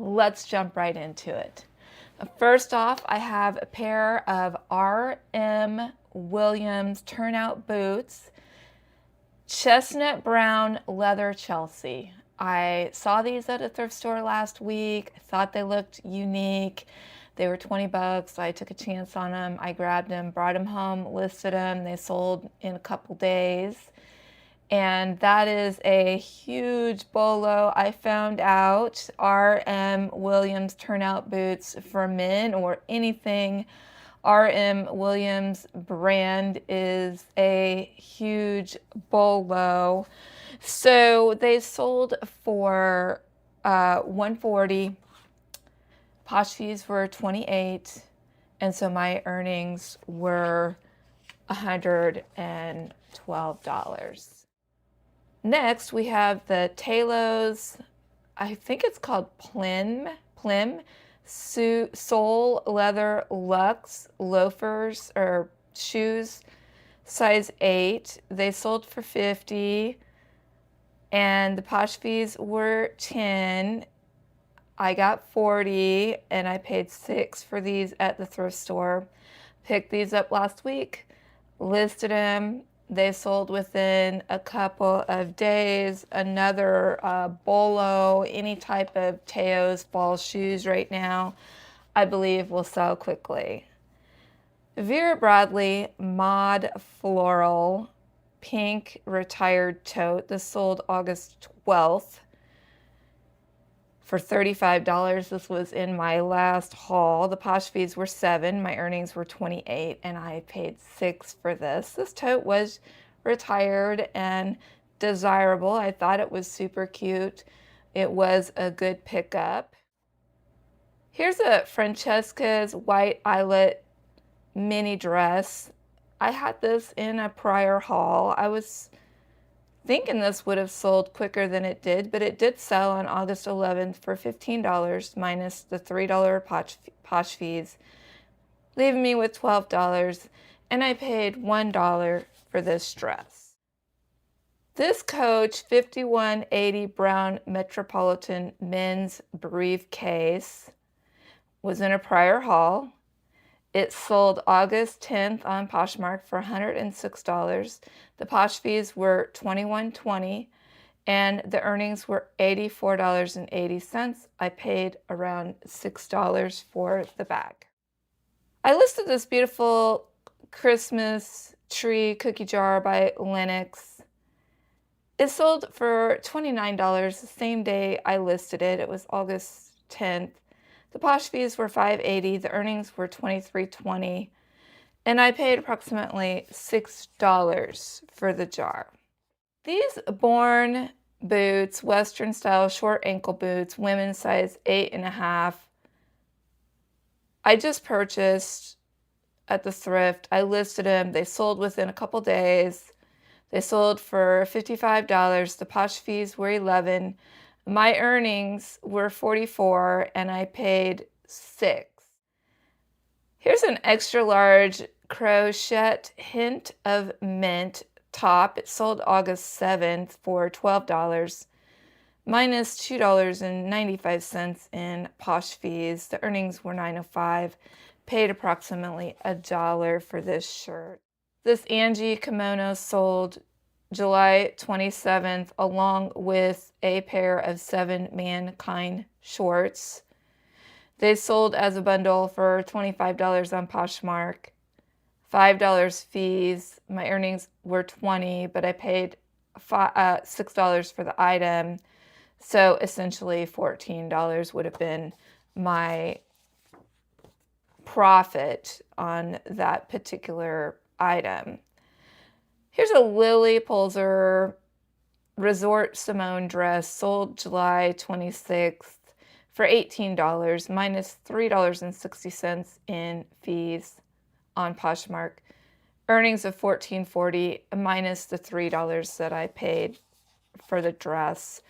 let's jump right into it. First off, I have a pair of R.M. Williams Turnout boots, chestnut brown leather Chelsea. I saw these at a thrift store last week. I thought they looked unique. They were 20 bucks. I took a chance on them. I grabbed them, brought them home, listed them. They sold in a couple days. And that is a huge bolo. I found out R.M. Williams Turnout boots for men or anything R.M. Williams brand is a huge bolo. So they sold for $140. Posh fees were $28, and so my earnings were $112. Next, we have the Taos, I think it's called Plim, Sole Leather Luxe Loafers or shoes, size 8. They sold for $50, and the Posh fees were $10. I got $40, and I paid $6 for these at the thrift store. Picked these up last week, listed them. They sold within a couple of days. Another bolo, any type of Taos fall shoes right now, I believe will sell quickly. Vera Bradley Mod Floral Pink Retired Tote. This sold August 12th for $35. This was in my last haul. The Posh fees were $7. My earnings were $28, and I paid $6 for this. This tote was retired and desirable. I thought it was super cute. It was a good pickup. Here's a Francesca's white eyelet mini dress. I had this in a prior haul. I was thinking this would have sold quicker than it did, but it did sell on August 11th for $15 minus the $3 Posh fees, leaving me with $12, and I paid $1 for this dress. This Coach 5180 brown Metropolitan men's briefcase was in a prior haul. It sold August 10th on Poshmark for $106. The Posh fees were $21.20, and the earnings were $84.80. I paid around $6 for the bag. I listed this beautiful Christmas tree cookie jar by Lenox. It sold for $29 the same day I listed it. It was August 10th. The Posh fees were $5.80. The earnings were $23.20, and I paid approximately $6 for the jar. These Born boots, Western style short ankle boots, women's size 8.5. I just purchased at the thrift. I listed them. They sold within a couple days. They sold for $55. The Posh fees were $11. My earnings were $44, and I paid $6. Here's an extra large crochet hint of mint top. It sold August 7th for $12, minus $2.95 in Posh fees. The earnings were $9.05. Paid approximately $1 for this shirt. This Angie kimono sold July 27th, along with a pair of 7 Mankind shorts. They sold as a bundle for $25 on Poshmark, $5 fees. My earnings were $20, but I paid $6 for the item. So essentially $14 would have been my profit on that particular item. Here's a Lilly Pulitzer Resort Simone dress, sold July 26th for $18, minus $3.60 in fees on Poshmark. Earnings of $14.40, minus the $3 that I paid for the dress.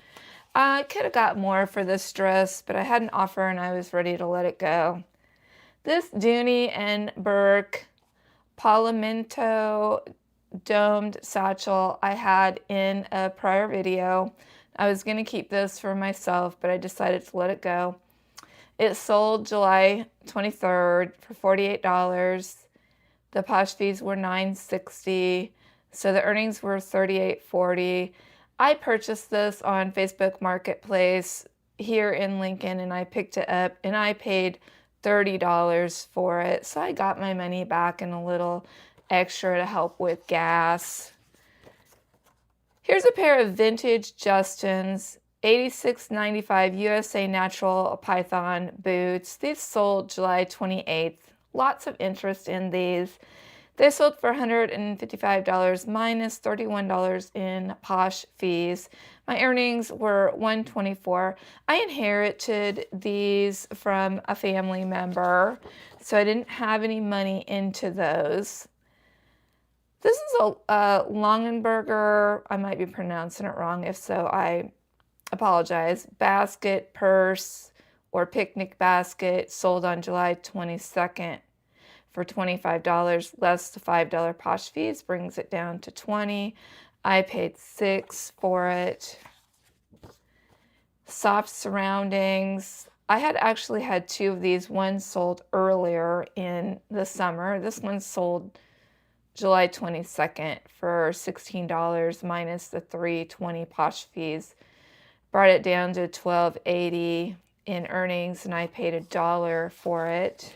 I could have got more for this dress, but I had an offer and I was ready to let it go. This Dooney and Burke Palomento domed satchel I had in a prior video. I was going to keep this for myself, but I decided to let it go. It sold July 23rd for $48. The posh fees were $9.60, so the earnings were $38.40. I purchased this on Facebook Marketplace here in Lincoln, and I picked it up, and I paid $30 for it, so I got my money back and a little extra to help with gas. Here's a pair of vintage Justins, $86.95 USA Natural Python boots. These sold July 28th. Lots of interest in these. They sold for $155 minus $31 in posh fees. My earnings were $124. I inherited these from a family member, so I didn't have any money into those. This is a Longaberger. I might be pronouncing it wrong. If so, I apologize. Basket, purse, or picnic basket sold on July 22nd for $25, less the $5 posh fees brings it down to $20. I paid $6 for it. Soft surroundings. I had actually had two of these. One sold earlier in the summer. This one sold July 22nd for $16 minus the $3.20 posh fees. Brought it down to $12.80 in earnings, and I paid $1 for it.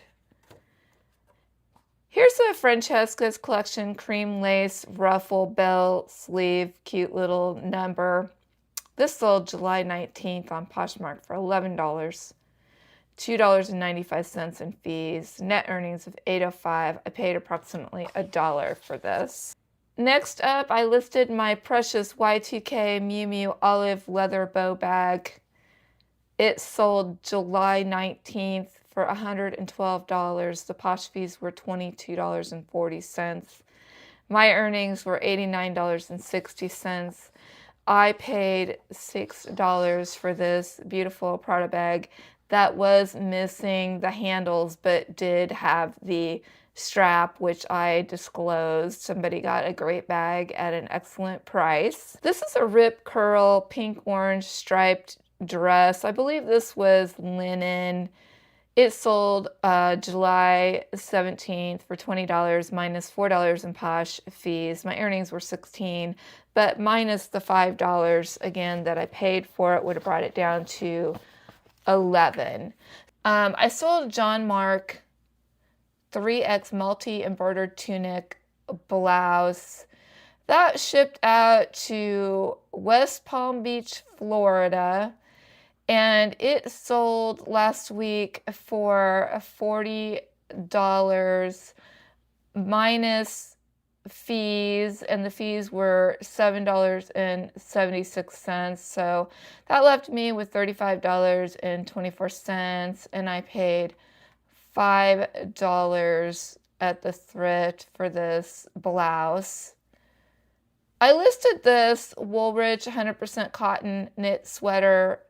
Here's a Francesca's collection cream lace ruffle belt sleeve, cute little number. This sold July 19th on Poshmark for $11, $2.95 in fees, net earnings of $8.05. I paid approximately $1 for this. Next up, I listed my precious Y2K Miu Miu olive leather bow bag. It sold July 19th for $112. The posh fees were $22.40. My earnings were $89.60. I paid $6 for this beautiful Prada bag that was missing the handles but did have the strap, which I disclosed. Somebody got a great bag at an excellent price. This is a rip curl pink orange striped dress. I believe this was linen. It sold July 17th for $20 minus $4 in posh fees. My earnings were $16, but minus the $5 again that I paid for it would have brought it down to $11. I sold John Mark 3X multi-embroidered tunic blouse. That shipped out to West Palm Beach, Florida, and it sold last week for $40 minus fees, and the fees were $7.76. So that left me with $35.24, and I paid $5 at the thrift for this blouse. I listed this Woolrich 100% cotton knit sweater,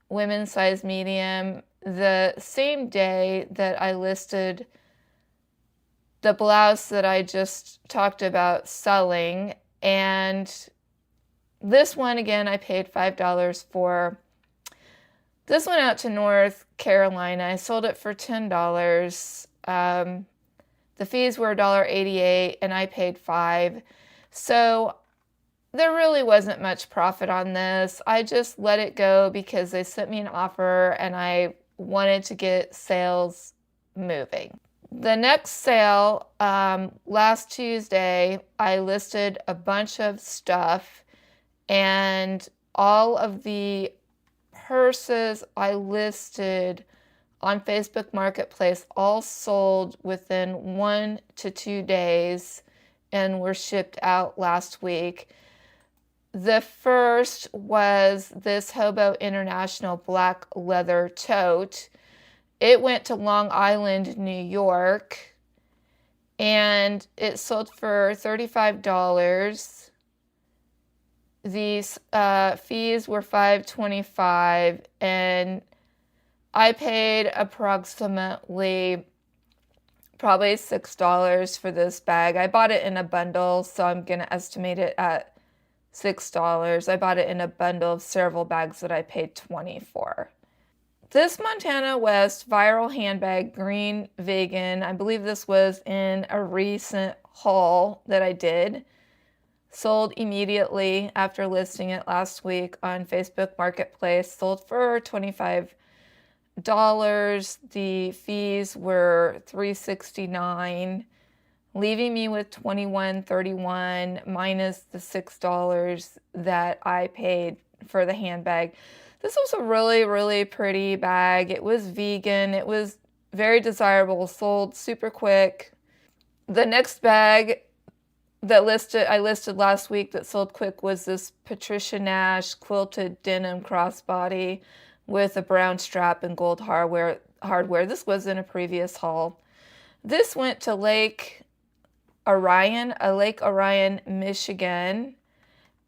women's size medium, the same day that I listed the blouse that I just talked about selling. And this one, again, I paid $5 for. This went out to North Carolina. I sold it for $10. The fees were $1.88, and I paid $5. So there really wasn't much profit on this. I just let it go because they sent me an offer and I wanted to get sales moving. The next sale, last Tuesday, I listed a bunch of stuff, and all of the purses I listed on Facebook Marketplace all sold within 1 to 2 days and were shipped out last week. The first was this Hobo International black leather tote. It went to Long Island, New York, and it sold for $35. These fees were $5.25, and I paid approximately probably $6 for this bag. I bought it in a bundle, so I'm going to estimate it at $6. I bought it in a bundle of several bags that I paid $20 for. This Montana West viral handbag, green vegan, I believe this was in a recent haul that I did. Sold immediately after listing it last week on Facebook Marketplace. Sold for $25. The fees were $3.69, leaving me with $21.31 minus the $6 that I paid for the handbag. This was a really, really pretty bag. It was vegan. It was very desirable. Sold super quick. The next bag that I listed last week that sold quick was this Patricia Nash quilted denim crossbody with a brown strap and gold hardware. This was in a previous haul. This went to Lake Orion, Michigan,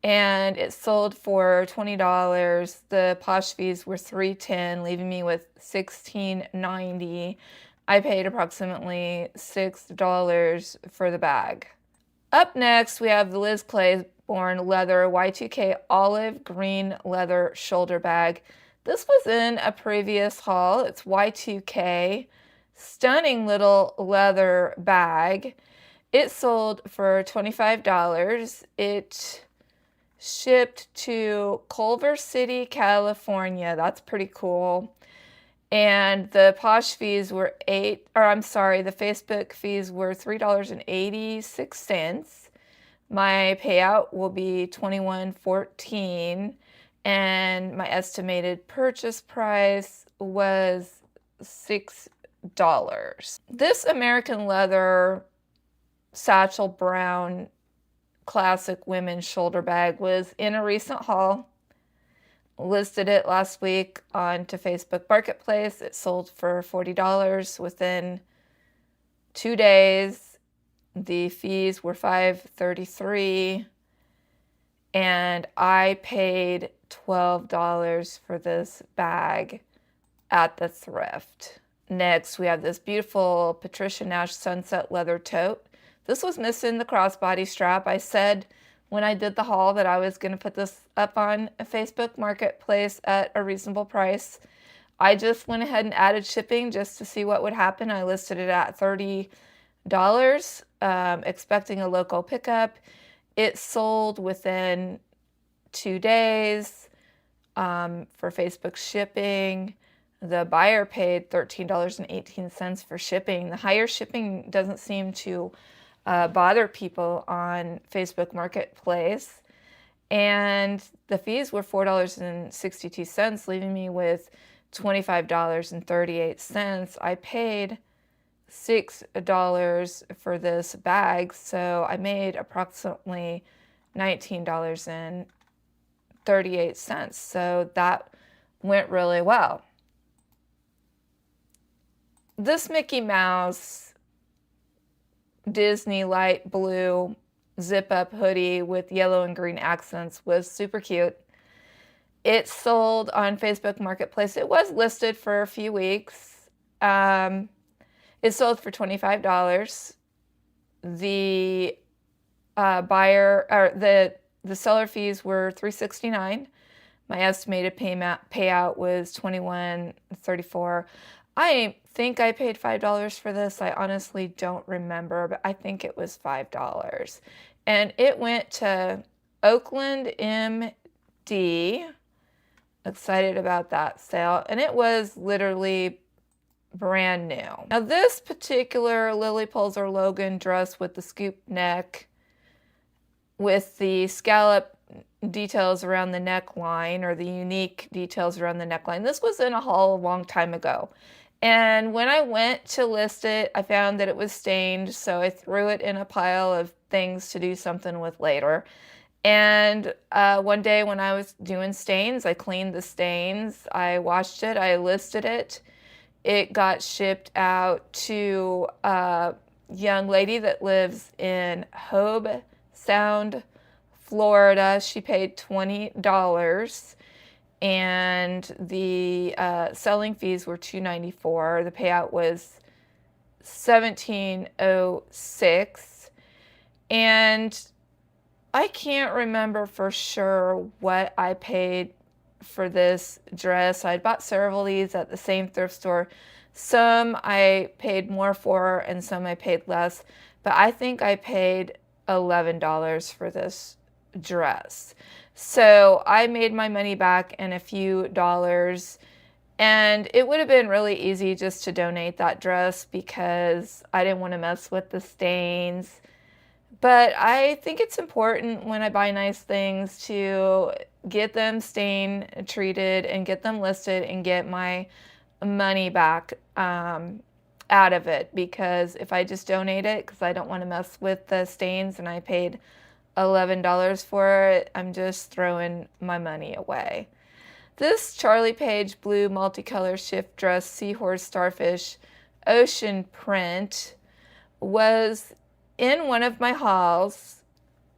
and it sold for $20. The posh fees were $3.10, leaving me with $16.90. I paid approximately $6 for the bag. Up next, we have the Liz Claiborne leather Y2K olive green leather shoulder bag. This was in a previous haul. It's Y2K. Stunning little leather bag. It sold for $25. It shipped to Culver City, California. That's pretty cool. And the posh fees were the Facebook fees were $3.86. My payout will be $21.14, and my estimated purchase price was $6. This American leather Satchel brown classic women's shoulder bag was in a recent haul. Listed it last week onto Facebook Marketplace. It sold for $40 within 2 days. The fees were $5.33, and I paid $12 for this bag at the thrift. Next, we have this beautiful Patricia Nash sunset leather tote. This was missing the crossbody strap. I said when I did the haul that I was going to put this up on a Facebook Marketplace at a reasonable price. I just went ahead and added shipping just to see what would happen. I listed it at $30, expecting a local pickup. It sold within 2 days for Facebook shipping. The buyer paid $13.18 for shipping. The higher shipping doesn't seem to bother people on Facebook Marketplace. And the fees were $4.62, leaving me with $25.38. I paid $6 for this bag, so I made approximately $19.38. So that went really well. This Mickey Mouse Disney light blue zip-up hoodie with yellow and green accents was super cute. It sold on Facebook Marketplace. It was listed for a few weeks. It sold for $25. The the seller fees were $3.69. My estimated payout was $21.34. I think I paid $5 for this. I honestly don't remember, but I think it was $5. And it went to Oakland MD. Excited about that sale. And it was literally brand new. Now this particular Lilly Pulitzer Logan dress with the scoop neck with the scallop details around the neckline, or the unique details around the neckline. This was in a haul a long time ago. And when I went to list it, I found that it was stained, so I threw it in a pile of things to do something with later. And one day when I was doing stains, I cleaned the stains, I washed it, I listed it. It got shipped out to a young lady that lives in Hobe Sound, Florida. She paid $20. And the selling fees were $2.94. The payout was $17.06. And I can't remember for sure what I paid for this dress. I bought several of these at the same thrift store. Some I paid more for and some I paid less, but I think I paid $11 for this dress. So I made my money back in a few dollars, and it would have been really easy just to donate that dress because I didn't want to mess with the stains. But I think it's important when I buy nice things to get them stain treated and get them listed and get my money back out of it, because if I just donate it because I don't want to mess with the stains and I paid $11 for it, I'm just throwing my money away. This Charlie Page blue multicolor shift dress seahorse starfish ocean print was in one of my hauls,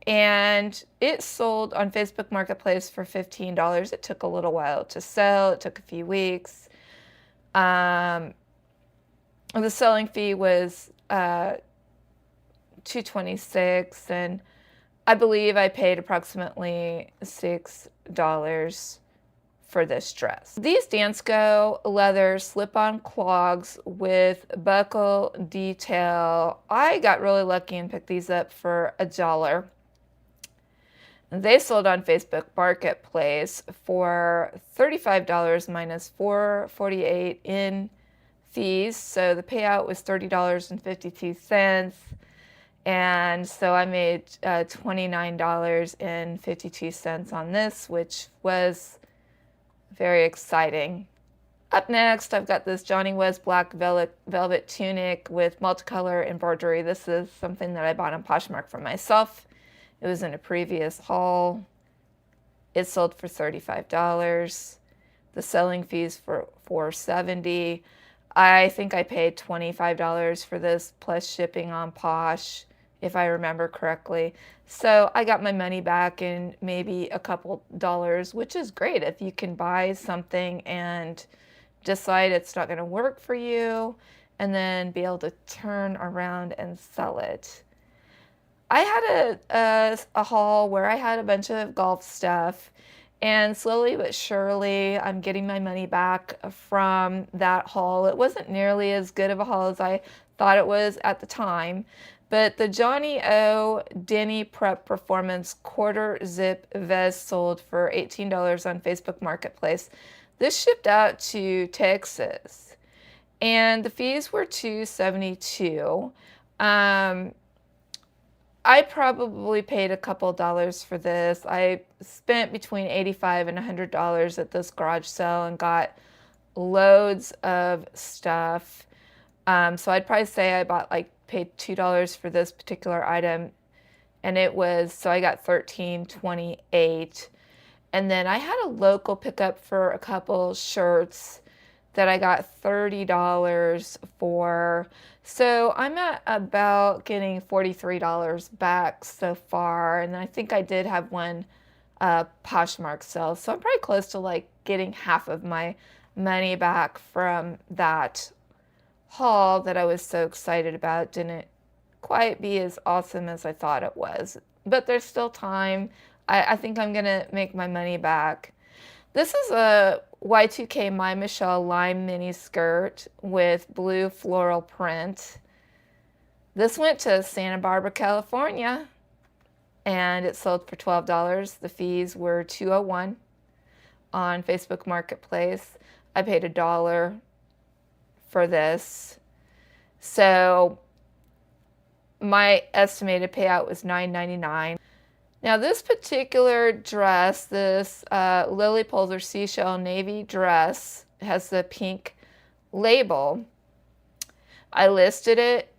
and it sold on Facebook Marketplace for $15. It took a little while to sell. It took a few weeks. The selling fee was $2.26, and I believe I paid approximately $6 for this dress. These Dansko leather slip-on clogs with buckle detail, I got really lucky and picked these up for $1. They sold on Facebook Marketplace for $35 minus $4.48 in fees. So the payout was $30.52. And so I made $29.52 on this, which was very exciting. Up next, I've got this Johnny West black velvet tunic with multicolor embroidery. This is something that I bought on Poshmark for myself. It was in a previous haul. It sold for $35. The selling fees for $4.70. I think I paid $25 for this plus shipping on Posh, if I remember correctly. So I got my money back in maybe a couple dollars, which is great if you can buy something and decide it's not going to work for you and then be able to turn around and sell it. I had a haul where I had a bunch of golf stuff, and slowly but surely I'm getting my money back from that haul. It wasn't nearly as good of a haul as I thought it was at the time, but the Johnny O Denny Prep Performance quarter zip vest sold for $18 on Facebook Marketplace. This shipped out to Texas, and the fees were $2.72. I probably paid a couple dollars for this. I spent between $85 and $100 at this garage sale and got loads of stuff. So I'd probably say I paid $2 for this particular item, and it was, so I got $13.28. And then I had a local pickup for a couple shirts that I got $30 for. So I'm at about getting $43 back so far. And I think I did have one Poshmark sale. So I'm probably close to getting half of my money back from that haul that I was so excited about. Didn't quite be as awesome as I thought it was, but there's still time. I think I'm gonna make my money back. This is a Y2K My Michelle lime mini skirt with blue floral print. This went to Santa Barbara, California, and it sold for $12. The fees were $2.01 on Facebook Marketplace. I paid $1 for this. So my estimated payout was $9.99. Now this particular dress, this Lilly Pulitzer seashell navy dress, has the pink label. I listed it,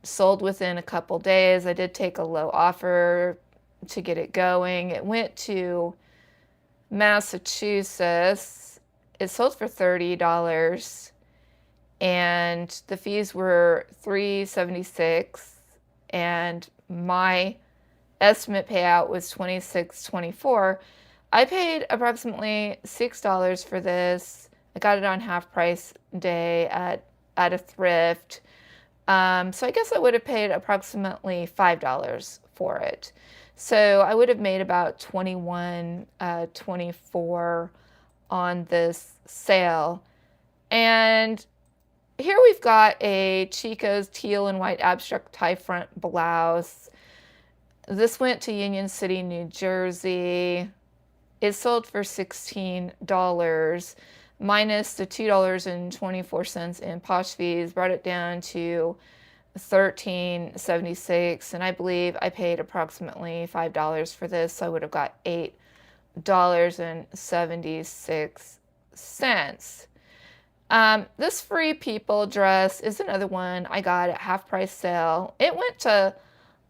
sold within a couple days. I did take a low offer to get it going. It went to Massachusetts. It sold for $30, and the fees were $3.76, and my estimate payout was $26.24. I paid approximately $6 for this. I got it on half price day at a thrift. So I guess I would have paid approximately $5 for it. So I would have made about $21, $24 on this sale. And here we've got a Chico's teal and white abstract tie front blouse. This went to Union City, New Jersey. It sold for $16 minus the $2.24 in posh fees, brought it down to $13.76, and I believe I paid approximately $5 for this, so I would have got $8.76. This Free People dress is another one I got at half price sale. It went to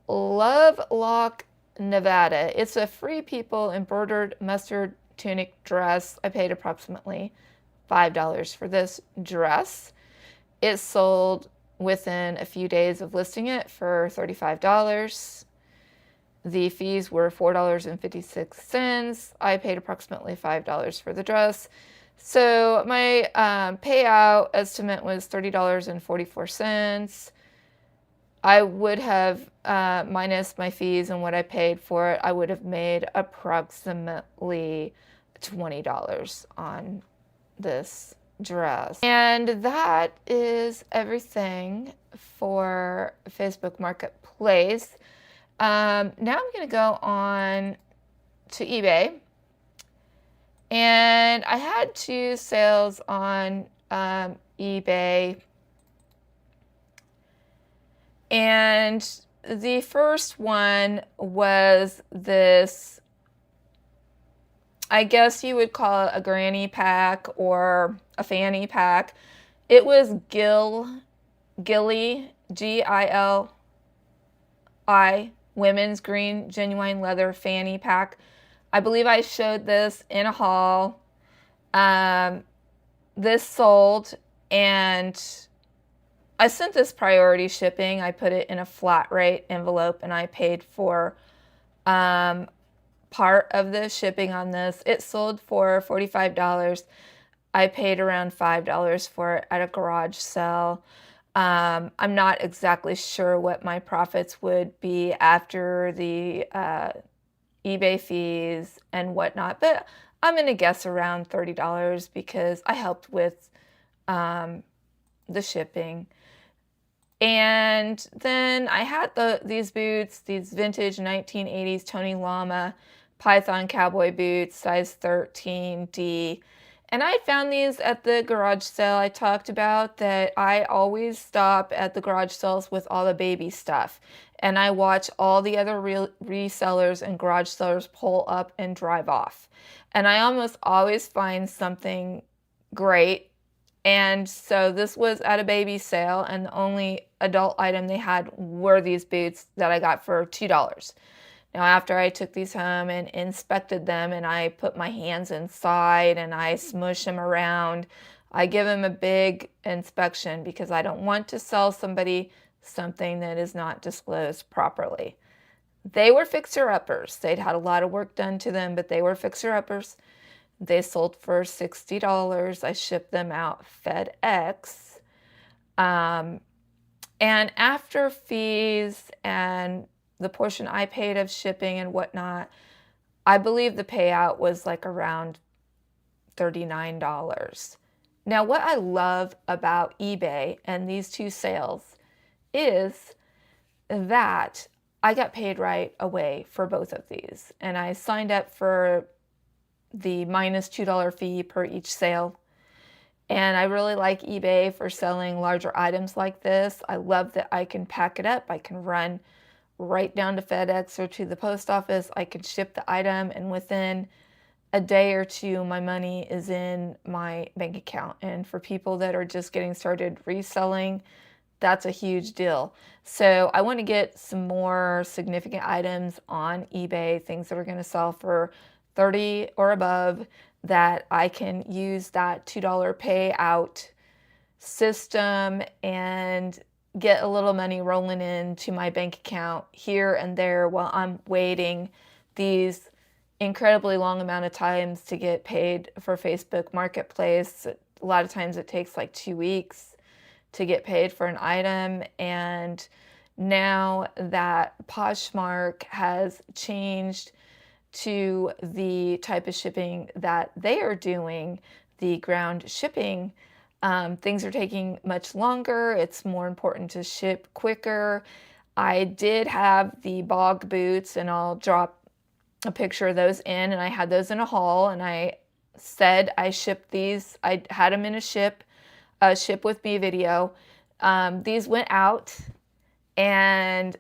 Lovelock, Nevada. It's a Free People embroidered mustard tunic dress. I paid approximately $5 for this dress. It sold within a few days of listing it for $35. The fees were $4.56. I paid approximately $5 for the dress. So my payout estimate was $30.44. I would have, minus my fees and what I paid for it, I would have made approximately $20 on this dress. And that is everything for Facebook Marketplace. Now I'm going to go on to eBay. And I had 2 sales on eBay. And the first one was this, I guess you would call it a granny pack or a fanny pack. It was Gilly, Gilli, women's green genuine leather fanny pack. I believe I showed this in a haul. This sold, and I sent this priority shipping. I put it in a flat rate envelope, and I paid for part of the shipping on this. It sold for $45. I paid around $5 for it at a garage sale. I'm not exactly sure what my profits would be after the eBay fees and whatnot, but I'm going to guess around $30 because I helped with the shipping. And then I had these boots, these vintage 1980s Tony Lama Python cowboy boots, size 13D. And I found these at the garage sale. I talked about that I always stop at the garage sales with all the baby stuff. And I watch all the other resellers and garage sellers pull up and drive off. And I almost always find something great. And so this was at a baby sale, and the only adult item they had were these boots that I got for $2. Now, after I took these home and inspected them, and I put my hands inside and I smush them around, I give them a big inspection because I don't want to sell somebody something that is not disclosed properly. They were fixer-uppers. They'd had a lot of work done to them, but they were fixer-uppers. They sold for $60. I shipped them out FedEx. And after fees and the portion I paid of shipping and whatnot, I believe the payout was like around $39. Now, what I love about eBay and these 2 sales is that I got paid right away for both of these. And I signed up for the minus $2 fee per each sale. And I really like eBay for selling larger items like this. I love that I can pack it up. I can run right down to FedEx or to the post office. I can ship the item, and within a day or 2, my money is in my bank account. And for people that are just getting started reselling, that's a huge deal. So I want to get some more significant items on eBay, things that are going to sell for $30 or above, that I can use that $2 payout system and get a little money rolling into my bank account here and there while I'm waiting these incredibly long amount of times to get paid for Facebook Marketplace. A lot of times it takes like 2 weeks to get paid for an item. And now that Poshmark has changed to the type of shipping that they are doing, the ground shipping, things are taking much longer. It's more important to ship quicker. I did have the bog boots, and I'll drop a picture of those in, and I had those in a haul, and I said I shipped these. I had them in a ship with me video. These went out, and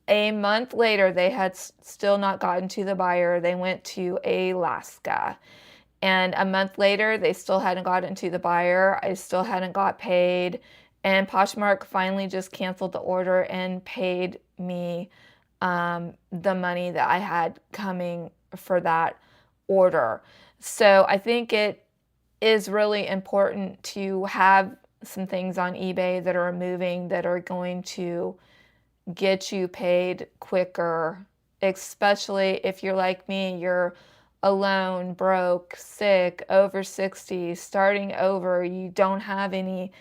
a month later, they had still not gotten to the buyer. They went to Alaska. And a month later, they still hadn't gotten to the buyer. I still hadn't got paid. And Poshmark finally just canceled the order and paid me the money that I had coming for that order. So I think it is really important to have some things on eBay that are moving, that are going to get you paid quicker, especially if you're like me, you're alone, broke, sick, over 60, starting over, you don't have any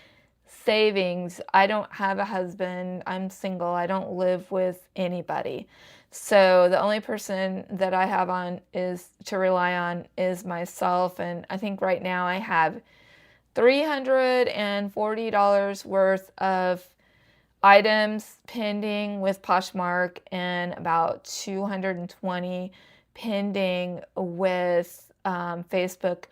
savings. I don't have a husband. I'm single. I don't live with anybody. So the only person that I have on is to rely on is myself. And I think right now I have $340 worth of items pending with Poshmark and about 220 pending with Facebook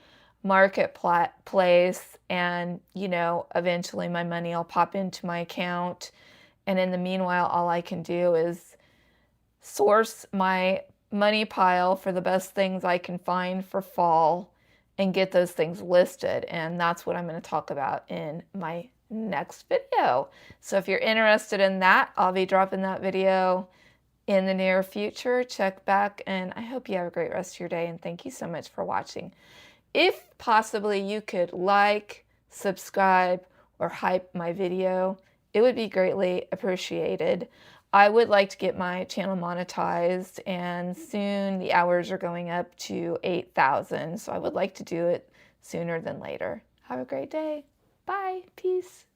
Marketplace. And, you know, eventually my money will pop into my account. And in the meanwhile, all I can do is source my money pile for the best things I can find for fall and get those things listed. And that's what I'm going to talk about in my next video. So if you're interested in that, I'll be dropping that video in the near future. Check back, and I hope you have a great rest of your day, and thank you so much for watching. If possibly you could like, subscribe, or hype my video, it would be greatly appreciated. I would like to get my channel monetized, and soon the hours are going up to 8,000, so I would like to do it sooner than later. Have a great day. Bye. Peace.